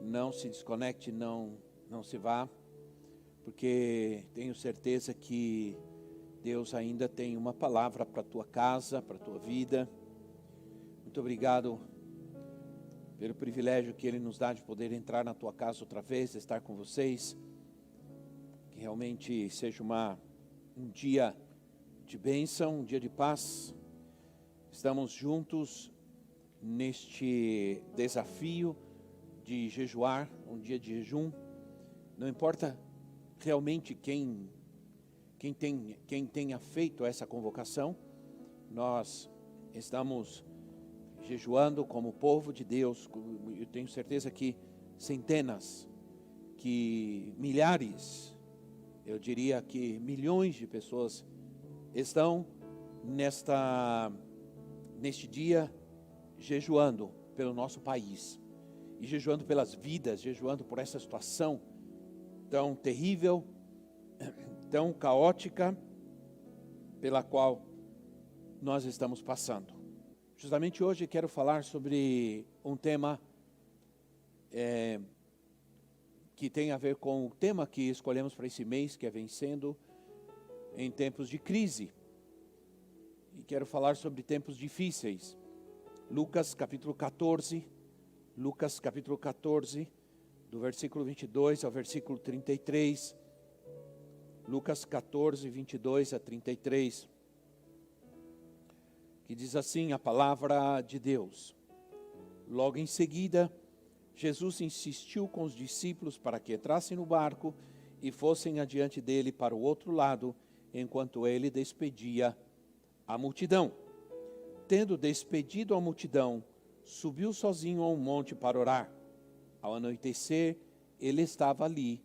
não se desconecte, não se vá, porque tenho certeza que Deus ainda tem uma palavra para a tua casa, para a tua vida. Muito obrigado pelo privilégio que Ele nos dá de poder entrar na tua casa outra vez, estar com vocês. Que realmente seja um dia de bênção, um dia de paz. Estamos juntos neste desafio de jejuar, um dia de jejum. Não importa realmente quem tenha feito essa convocação, nós estamos jejuando como povo de Deus. Eu tenho certeza que centenas, que milhares, eu diria que milhões de pessoas estão neste dia jejuando pelo nosso país, e jejuando pelas vidas, jejuando por essa situação tão terrível, tão caótica, pela qual nós estamos passando. Justamente hoje quero falar sobre um tema que tem a ver com o tema que escolhemos para esse mês, que é vencendo em tempos de crise. E quero falar sobre tempos difíceis. Lucas capítulo 14, do versículo 22 ao versículo 33. Lucas 14, 22 a 33. Que diz assim a palavra de Deus. Logo em seguida, Jesus insistiu com os discípulos para que entrassem no barco e fossem adiante dele para o outro lado, enquanto ele despedia a multidão. Tendo despedido a multidão, subiu sozinho a um monte para orar. Ao anoitecer, ele estava ali,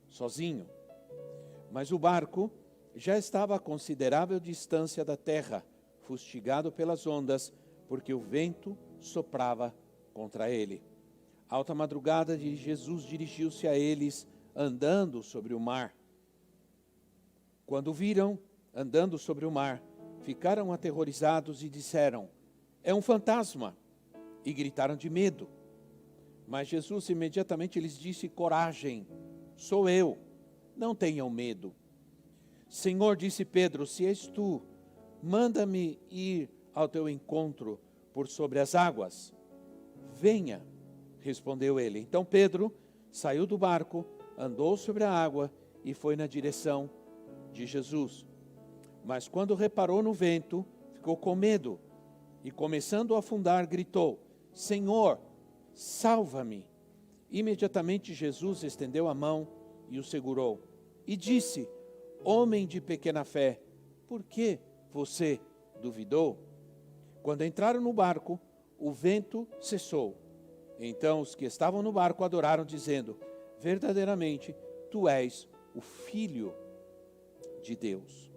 sozinho. Mas o barco já estava a considerável distância da terra, fustigado pelas ondas, porque o vento soprava contra ele. Alta madrugada, Jesus dirigiu-se a eles, andando sobre o mar. Quando o viram andando sobre o mar, ficaram aterrorizados e disseram: é um fantasma! E gritaram de medo. Mas Jesus imediatamente lhes disse: coragem, sou eu, não tenham medo. Senhor, disse Pedro, se és tu, manda-me ir ao teu encontro por sobre as águas. Venha, respondeu ele. Então Pedro saiu do barco, andou sobre a água e foi na direção de Jesus. Mas quando reparou no vento, ficou com medo e, começando a afundar, gritou: Senhor, salva-me! Imediatamente Jesus estendeu a mão e o segurou e disse: homem de pequena fé, por que você duvidou? Quando entraram no barco, o vento cessou. Então os que estavam no barco adoraram, dizendo: verdadeiramente, tu és o Filho de Deus.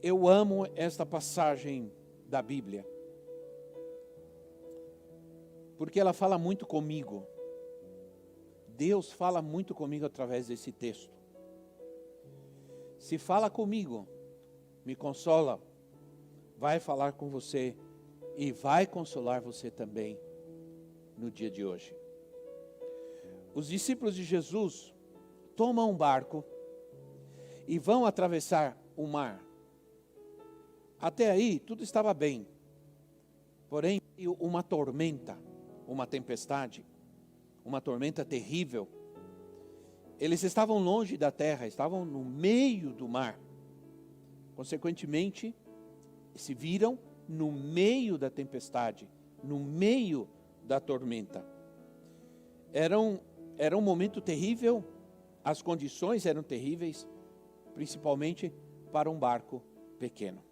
Eu amo esta passagem da Bíblia, porque ela fala muito comigo. Deus fala muito comigo através desse texto. Se fala comigo, me consola, vai falar com você e vai consolar você também no dia de hoje. Os discípulos de Jesus tomam um barco e vão atravessar o mar. Até aí tudo estava bem, porém uma tormenta, uma tempestade, uma tormenta terrível. Eles estavam longe da terra, estavam no meio do mar. Consequentemente, se viram no meio da tempestade, no meio da tormenta. Era um momento terrível, as condições eram terríveis, principalmente para um barco pequeno.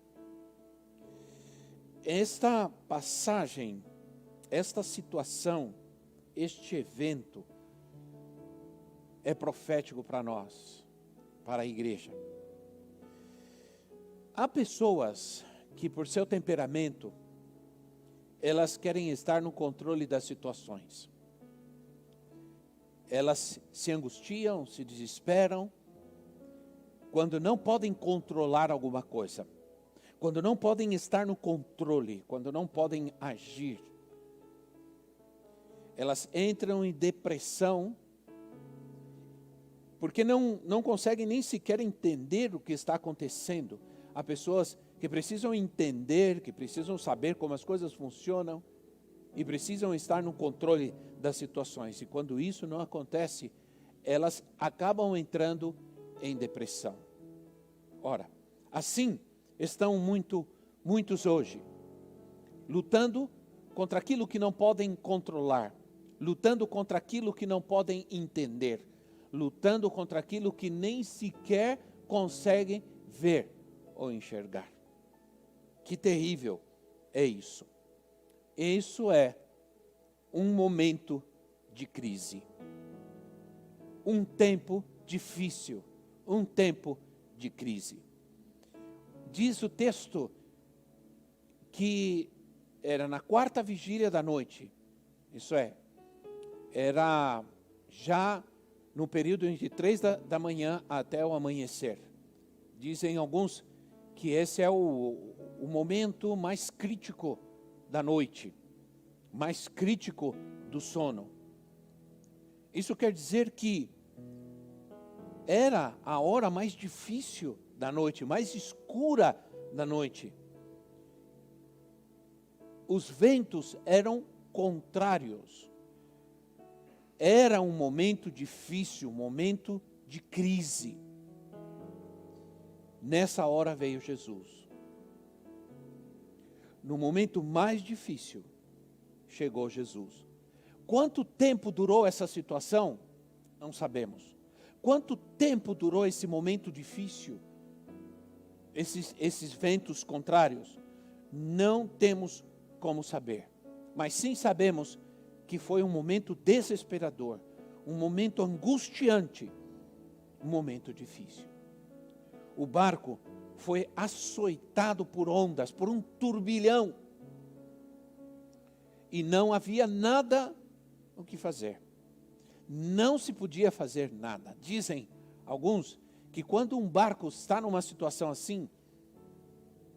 Esta passagem, esta situação, este evento é profético para nós, para a igreja. Há pessoas que, por seu temperamento, elas querem estar no controle das situações. Elas se angustiam, se desesperam, quando não podem controlar alguma coisa. Quando não podem estar no controle, quando não podem agir. elas entram em depressão, porque não conseguem nem sequer entender o que está acontecendo. Há pessoas que precisam entender, que precisam saber como as coisas funcionam, e precisam estar no controle das situações. E quando isso não acontece, elas acabam entrando em depressão. Ora, assim estão muitos hoje, lutando contra aquilo que não podem controlar, lutando contra aquilo que não podem entender, lutando contra aquilo que nem sequer conseguem ver ou enxergar. Que terrível é isso. Isso é um momento de crise. Um tempo difícil, um tempo de crise. Diz o texto que era na quarta vigília da noite, isso é, era já no período entre 3 da manhã até o amanhecer. Dizem alguns que esse é o momento mais crítico da noite, mais crítico do sono. Isso quer dizer que era a hora mais difícil da noite, mais escura da noite. Os ventos eram contrários. Era um momento difícil, um momento de crise. Nessa hora veio Jesus. No momento mais difícil, chegou Jesus. Quanto tempo durou essa situação? Não sabemos. Quanto tempo durou esse momento difícil? Esses ventos contrários? Não temos como saber. Mas sim sabemos que foi um momento desesperador, um momento angustiante, um momento difícil. O barco foi açoitado por ondas, por um turbilhão. E não havia nada o que fazer. Não se podia fazer nada. Dizem alguns que quando um barco está numa situação assim,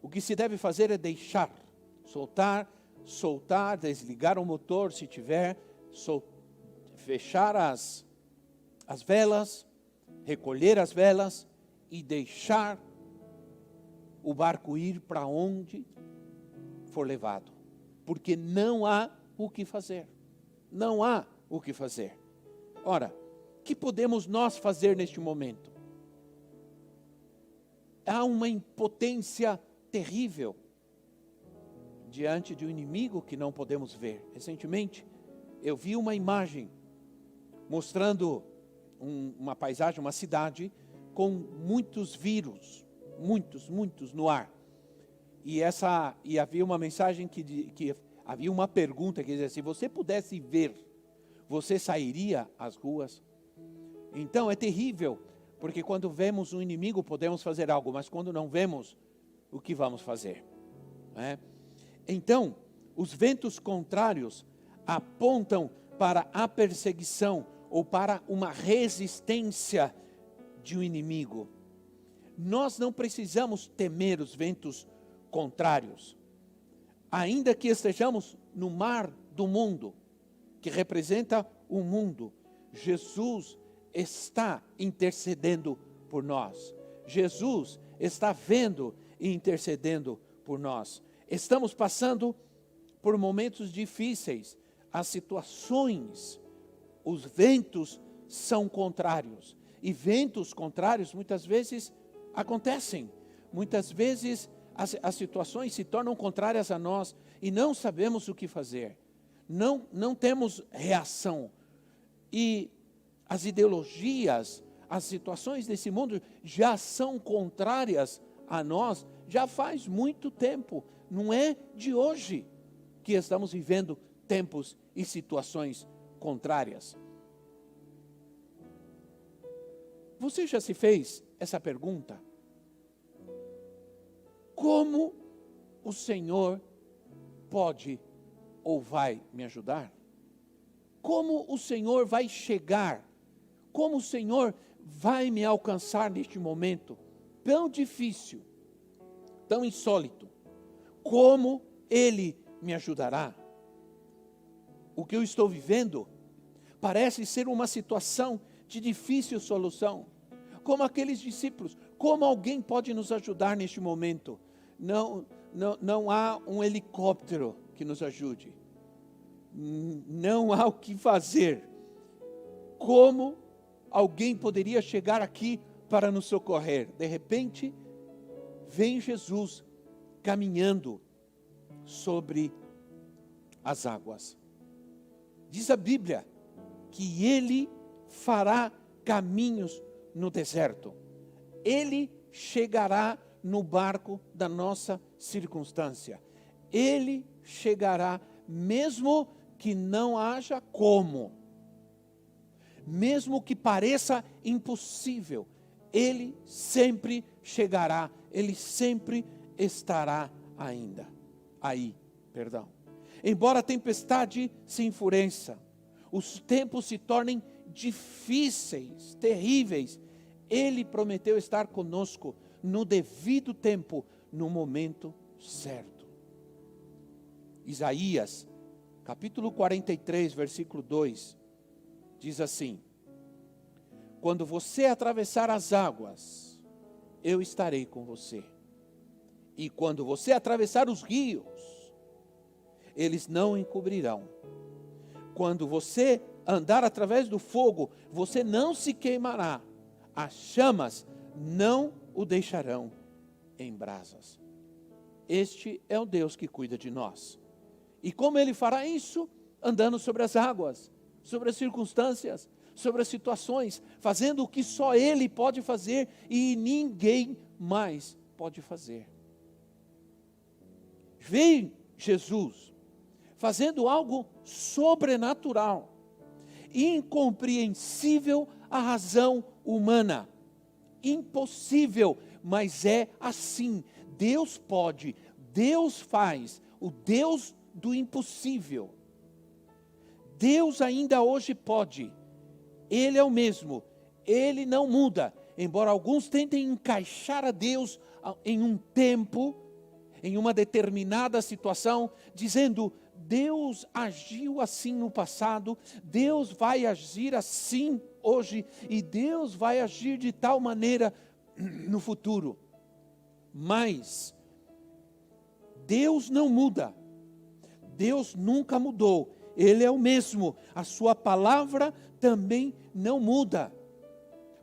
o que se deve fazer é deixar, soltar, desligar o motor se tiver, fechar as velas, recolher as velas e deixar o barco ir para onde for levado. Porque não há o que fazer. Não há o que fazer. Ora, o que podemos nós fazer neste momento? Há uma impotência terrível diante de um inimigo que não podemos ver. Recentemente, eu vi uma imagem mostrando uma paisagem, uma cidade com muitos vírus, muitos no ar. E havia uma mensagem que havia uma pergunta que dizia: se você pudesse ver, você sairia às ruas? Então é terrível, porque quando vemos um inimigo podemos fazer algo, mas quando não vemos, o que vamos fazer? Então, os ventos contrários apontam para a perseguição ou para uma resistência de um inimigo. Nós não precisamos temer os ventos contrários. Ainda que estejamos no mar do mundo, que representa o mundo, Jesus está intercedendo por nós. Jesus está vendo e intercedendo por nós. Estamos passando por momentos difíceis, as situações, os ventos são contrários. E ventos contrários muitas vezes acontecem. Muitas vezes as situações se tornam contrárias a nós e não sabemos o que fazer. Não temos reação. E as ideologias, as situações desse mundo já são contrárias a nós já faz muito tempo. Não é de hoje que estamos vivendo tempos e situações contrárias. Você já se fez essa pergunta? Como o Senhor pode ou vai me ajudar? Como o Senhor vai chegar? Como o Senhor vai me alcançar neste momento tão difícil, tão insólito? Como Ele me ajudará? o que eu estou vivendo parece ser uma situação de difícil solução. Como aqueles discípulos, como alguém pode nos ajudar neste momento? Não há um helicóptero que nos ajude. Não há o que fazer. Como alguém poderia chegar aqui para nos socorrer? De repente, vem Jesus caminhando sobre as águas. Diz a Bíblia que Ele fará caminhos no deserto. Ele chegará no barco da nossa circunstância. Ele chegará mesmo que não haja como. Mesmo que pareça impossível, Ele sempre chegará. Ele sempre estará aí. Embora a tempestade se enfureça, os tempos se tornem difíceis, terríveis, Ele prometeu estar conosco no devido tempo, no momento certo. Isaías, capítulo 43, versículo 2, diz assim: quando você atravessar as águas, eu estarei com você. E quando você atravessar os rios, eles não encobrirão. Quando você andar através do fogo, você não se queimará. As chamas não o deixarão em brasas. Este é o Deus que cuida de nós. E como Ele fará isso? Andando sobre as águas, sobre as circunstâncias, sobre as situações, fazendo o que só Ele pode fazer e ninguém mais pode fazer. Veio Jesus fazendo algo sobrenatural, incompreensível à razão humana, impossível, mas é assim. Deus pode, Deus faz, o Deus do impossível. Deus ainda hoje pode, Ele é o mesmo, Ele não muda, embora alguns tentem encaixar a Deus em um tempo, em uma determinada situação, dizendo: Deus agiu assim no passado, Deus vai agir assim hoje, e Deus vai agir de tal maneira no futuro. Mas Deus não muda, Deus nunca mudou, Ele é o mesmo, a sua palavra também não muda.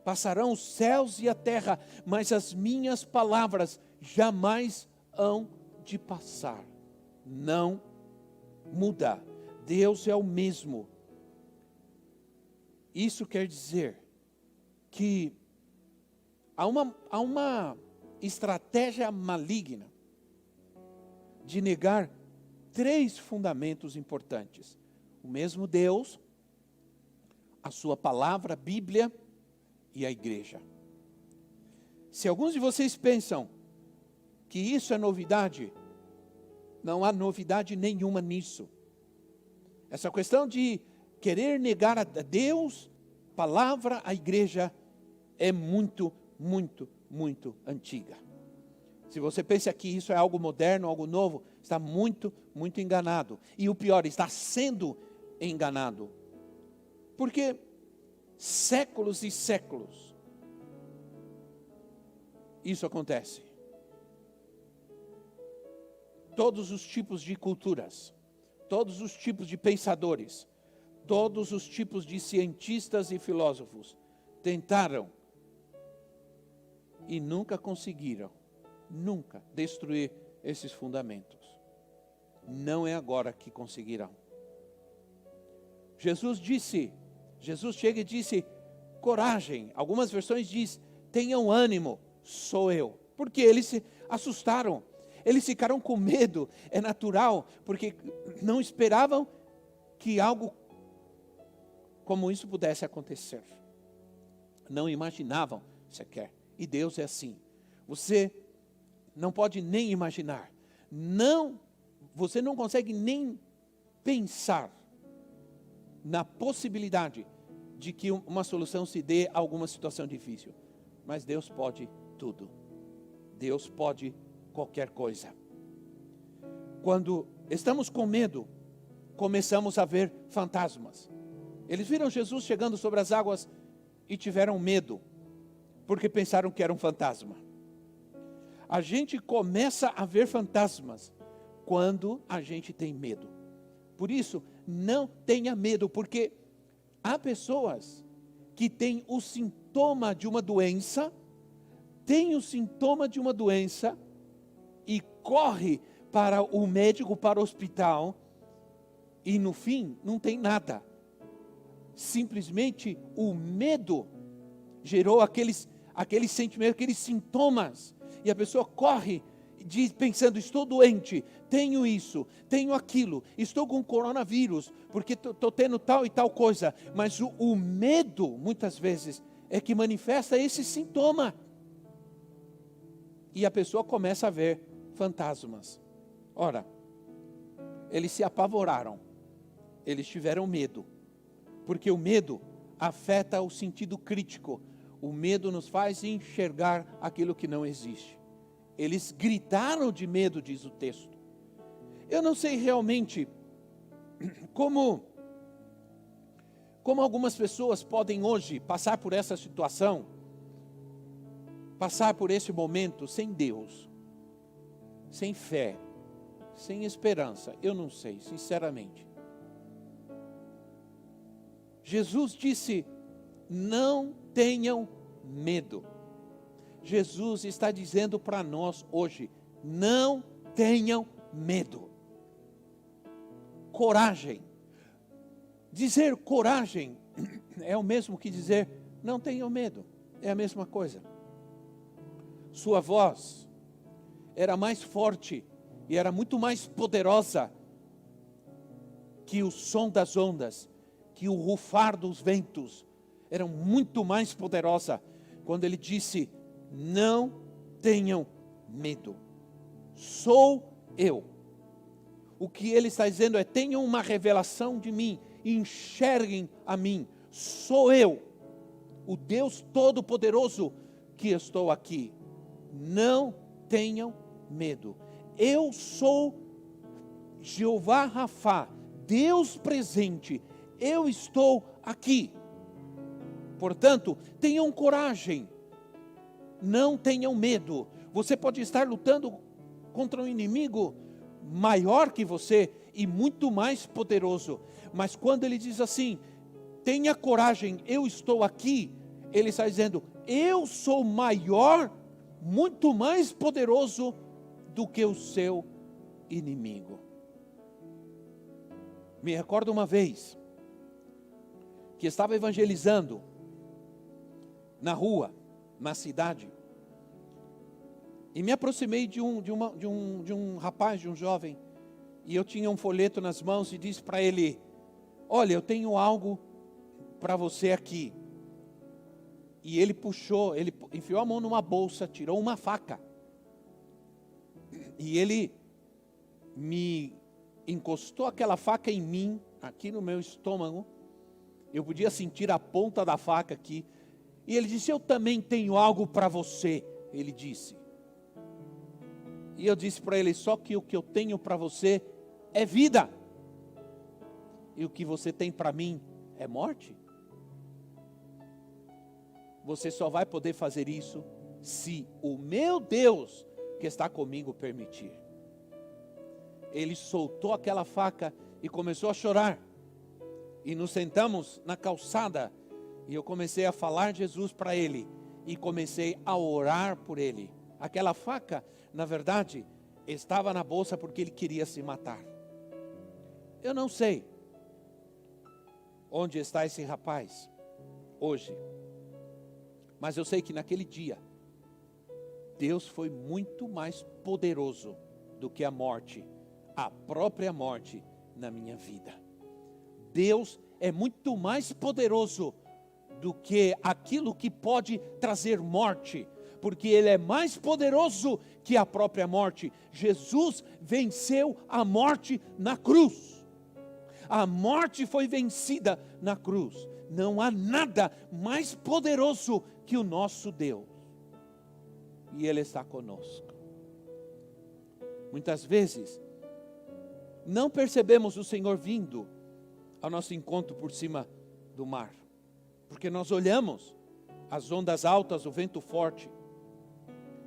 Passarão os céus e a terra, mas as minhas palavras jamais hão de passar. Não muda. Deus é o mesmo. Isso quer dizer que há uma estratégia maligna de negar 3 fundamentos importantes: o mesmo Deus, a sua palavra, a Bíblia e a igreja. Se alguns de vocês pensam que isso é novidade, não há novidade nenhuma nisso. Essa questão de querer negar a Deus, palavra, a igreja, é muito, muito, muito antiga. Se você pensa que isso é algo moderno, algo novo, está muito, muito enganado. E o pior, está sendo enganado. Porque séculos e séculos isso acontece. Todos os tipos de culturas, todos os tipos de pensadores, todos os tipos de cientistas e filósofos tentaram e nunca conseguiram, destruir esses fundamentos. Não é agora que conseguirão. Jesus chega e disse: coragem. Algumas versões diz: tenham ânimo, sou eu. Porque eles se assustaram. Eles ficaram com medo, é natural, porque não esperavam que algo como isso pudesse acontecer. Não imaginavam sequer. E Deus é assim. Você não pode nem imaginar. Você não consegue nem pensar na possibilidade de que uma solução se dê a alguma situação difícil. Mas Deus pode tudo. Deus pode qualquer coisa. Quando estamos com medo, começamos a ver fantasmas. Eles viram Jesus chegando sobre as águas e tiveram medo, porque pensaram que era um fantasma. A gente começa a ver fantasmas quando a gente tem medo. Por isso, não tenha medo, porque há pessoas que têm o sintoma de uma doença, e corre para o médico, para o hospital, e no fim não tem nada. Simplesmente o medo gerou aqueles sentimentos, aqueles sintomas, e a pessoa corre pensando: estou doente, tenho isso, tenho aquilo, estou com coronavírus, porque estou tendo tal e tal coisa. Mas o medo, muitas vezes, é que manifesta esse sintoma. E a pessoa começa a ver fantasmas. Ora, eles se apavoraram, eles tiveram medo, porque o medo afeta o sentido crítico. O medo nos faz enxergar aquilo que não existe. Eles gritaram de medo, diz o texto. Eu não sei realmente como algumas pessoas podem hoje passar por essa situação, passar por esse momento sem Deus, sem fé, sem esperança. Eu não sei, sinceramente. Jesus disse: não tenham medo. Jesus está dizendo para nós hoje: não tenham medo. Coragem. Dizer coragem é o mesmo que dizer não tenham medo. É a mesma coisa. Sua voz era mais forte e era muito mais poderosa que o som das ondas, que o rufar dos ventos. Era muito mais poderosa quando ele disse: não tenham medo, sou eu. O que ele está dizendo é: tenham uma revelação de mim, enxerguem a mim, sou eu, o Deus Todo-Poderoso que estou aqui. Não tenham medo, eu sou Jeová Rafá, Deus presente, eu estou aqui. Portanto, tenham coragem, não tenham medo. Você pode estar lutando contra um inimigo maior que você e muito mais poderoso, mas quando ele diz assim: tenha coragem, eu estou aqui, ele está dizendo: eu sou maior, muito mais poderoso do que o seu inimigo. Me recordo uma vez que estava evangelizando na rua, na cidade, e me aproximei de um rapaz, de um jovem, e eu tinha um folheto nas mãos e disse para ele: olha, eu tenho algo para você aqui. E ele puxou, ele enfiou a mão numa bolsa, tirou uma faca, e ele me encostou aquela faca em mim, aqui no meu estômago. Eu podia sentir a ponta da faca aqui. E ele disse: eu também tenho algo para você, ele disse. E eu disse para ele: só que o que eu tenho para você é vida, e o que você tem para mim é morte. Você só vai poder fazer isso se o meu Deus que está comigo permitir. Ele soltou aquela faca e começou a chorar. E nos sentamos na calçada, e eu comecei a falar de Jesus para ele, e comecei a orar por ele. Aquela faca, na verdade, estava na bolsa porque ele queria se matar. Eu não sei onde está esse rapaz hoje, mas eu sei que naquele dia, Deus foi muito mais poderoso do que a morte, a própria morte na minha vida. Deus é muito mais poderoso do que aquilo que pode trazer morte, porque Ele é mais poderoso que a própria morte. Jesus venceu a morte na cruz. A morte foi vencida na cruz. Não há nada mais poderoso que o nosso Deus. E Ele está conosco. Muitas vezes, não percebemos o Senhor vindo ao nosso encontro por cima do mar. Porque nós olhamos as ondas altas, o vento forte,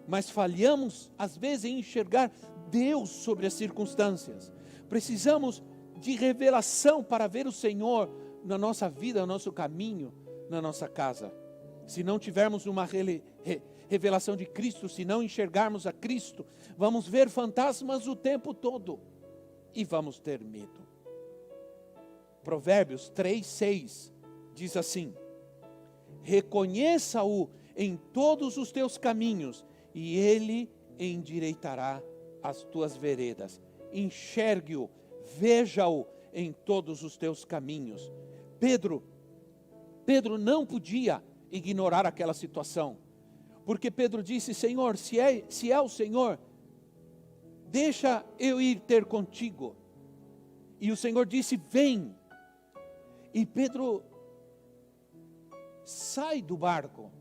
mas falhamos às vezes em enxergar Deus sobre as circunstâncias. Precisamos de revelação para ver o Senhor na nossa vida, no nosso caminho, na nossa casa. Se não tivermos uma revelação de Cristo, se não enxergarmos a Cristo, vamos ver fantasmas o tempo todo e vamos ter medo. Provérbios 3:6 diz assim: reconheça-o em todos os teus caminhos e ele endireitará as tuas veredas. Enxergue-o, veja-o em todos os teus caminhos. Pedro não podia ignorar aquela situação, porque Pedro disse: Senhor, se é o Senhor, deixa eu ir ter contigo. E o Senhor disse: vem. E Pedro sai do barco.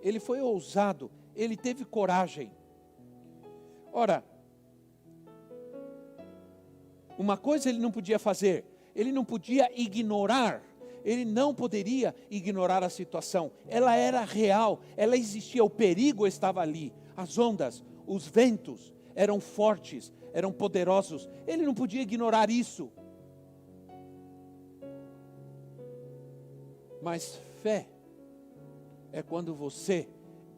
Ele foi ousado, ele teve coragem. Ora, uma coisa ele não podia fazer, ele não podia ignorar, ele não poderia ignorar a situação. Ela era real, ela existia, o perigo estava ali. As ondas, os ventos eram fortes, eram poderosos. Ele não podia ignorar isso. Mas fé é quando você,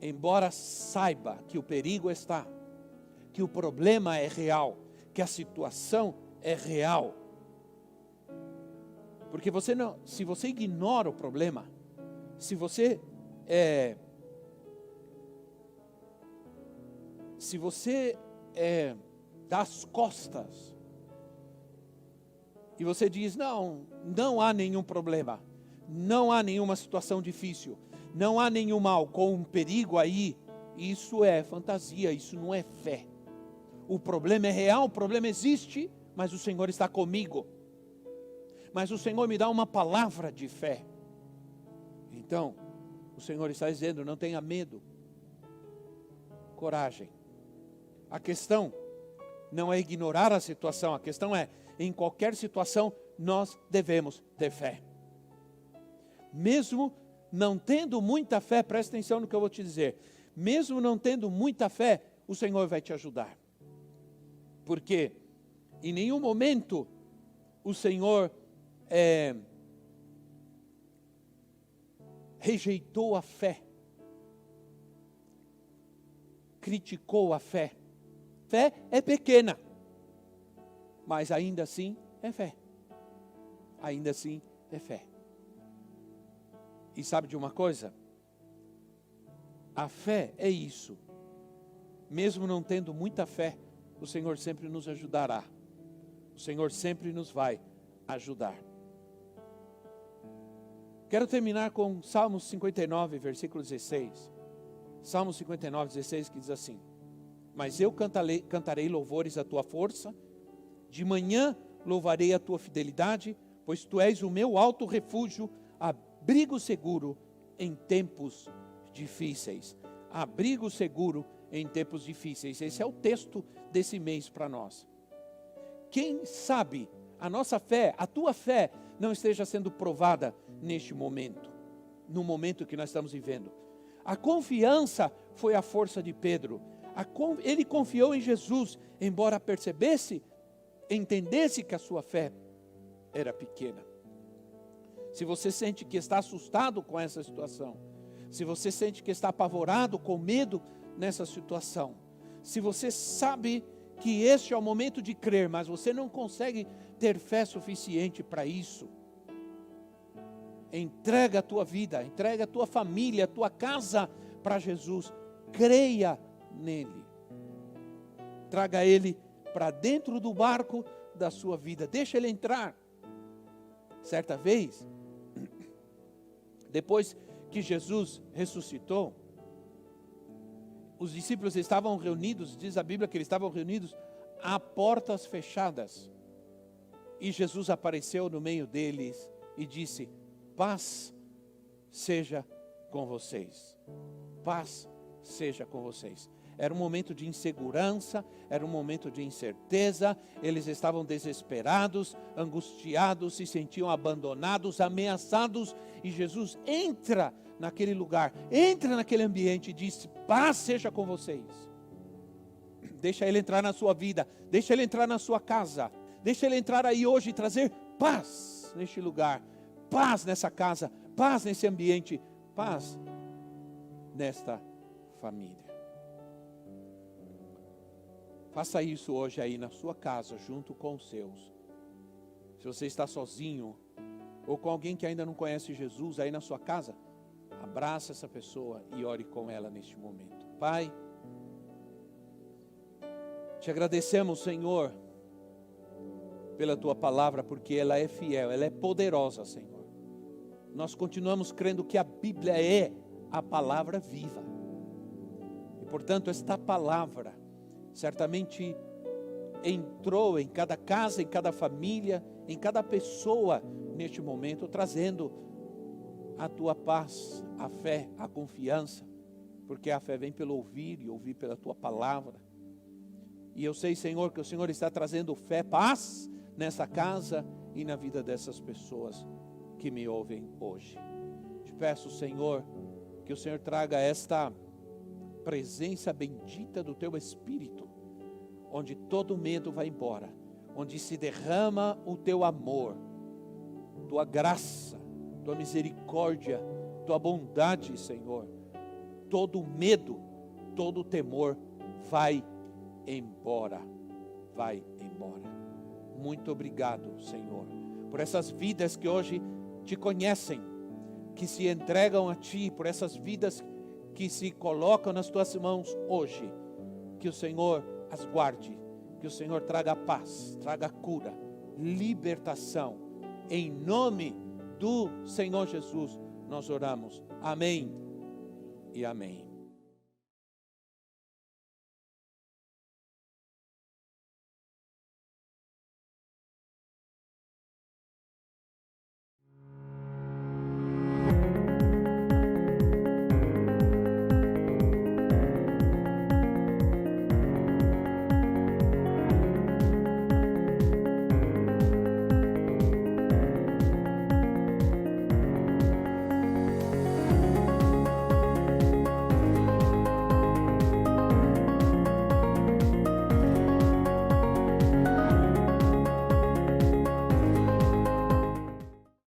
embora saiba que o perigo está, que o problema é real, que a situação é real. Porque se você ignora o problema, se você dá as costas e você diz: não há nenhum problema, não há nenhuma situação difícil, não há nenhum mal com um perigo aí, isso é fantasia, isso não é fé. O problema é real, o problema existe, mas o Senhor está comigo. Mas o Senhor me dá uma palavra de fé. Então, o Senhor está dizendo: não tenha medo. Coragem. A questão não é ignorar a situação, a questão é, em qualquer situação, nós devemos ter fé. Mesmo não tendo muita fé, presta atenção no que eu vou te dizer. Mesmo não tendo muita fé, o Senhor vai te ajudar. Porque em nenhum momento o Senhor rejeitou a fé, criticou a fé. Fé é pequena, mas ainda assim é fé. Ainda assim é fé. E sabe de uma coisa? A fé é isso. Mesmo não tendo muita fé, o Senhor sempre nos ajudará. O Senhor sempre nos vai ajudar. Quero terminar com Salmos 59, versículo 16. Salmos 59, 16, que diz assim: mas eu cantarei louvores à tua força, de manhã louvarei a tua fidelidade, pois tu és o meu alto refúgio, abrigo seguro em tempos difíceis. Abrigo seguro em tempos difíceis. Esse é o texto desse mês para nós. Quem sabe a nossa fé, a tua fé, não esteja sendo provada neste momento, no momento que nós estamos vivendo. A confiança foi a força de Pedro. Ele confiou em Jesus, embora percebesse, entendesse que a sua fé era pequena. Se você sente que está assustado com essa situação, se você sente que está apavorado, com medo nessa situação, se você sabe que este é o momento de crer, mas você não consegue ter fé suficiente para isso, entrega a tua vida, entrega a tua família, a tua casa para Jesus. Creia nele. Traga ele para dentro do barco da sua vida. Deixa ele entrar. Certa vez, depois que Jesus ressuscitou, os discípulos estavam reunidos, diz a Bíblia que eles estavam reunidos a portas fechadas. E Jesus apareceu no meio deles e disse: paz seja com vocês. Paz seja com vocês. Era um momento de insegurança, era um momento de incerteza. Eles estavam desesperados, angustiados, se sentiam abandonados, ameaçados. E Jesus entra naquele lugar, entra naquele ambiente e diz: paz seja com vocês. Deixa Ele entrar na sua vida, deixa Ele entrar na sua casa, deixa Ele entrar aí hoje e trazer paz neste lugar, paz nessa casa, paz nesse ambiente, paz nesta família. Faça isso hoje aí na sua casa, junto com os seus. Se você está sozinho, ou com alguém que ainda não conhece Jesus aí na sua casa, abraça essa pessoa e ore com ela neste momento. Pai, te agradecemos, Senhor, pela Tua palavra, porque ela é fiel, ela é poderosa, Senhor. Nós continuamos crendo que a Bíblia é a palavra viva. E, portanto, esta palavra certamente entrou em cada casa, em cada família, em cada pessoa neste momento, trazendo a Tua paz, a fé, a confiança, porque a fé vem pelo ouvir e ouvir pela Tua palavra. E eu sei, Senhor, que o Senhor está trazendo fé, paz nessa casa e na vida dessas pessoas que me ouvem hoje. Te peço, Senhor, que o Senhor traga esta presença bendita do Teu Espírito, onde todo medo vai embora, onde se derrama o Teu amor, Tua graça, Tua misericórdia, Tua bondade, Senhor. Todo medo, todo temor vai embora, vai embora. Muito obrigado, Senhor, por essas vidas que hoje Te conhecem, que se entregam a Ti, por essas vidas que se colocam nas Tuas mãos hoje. Que o Senhor as guarde, que o Senhor traga paz, traga cura, libertação. Em nome do Senhor Jesus, nós oramos. Amém e amém.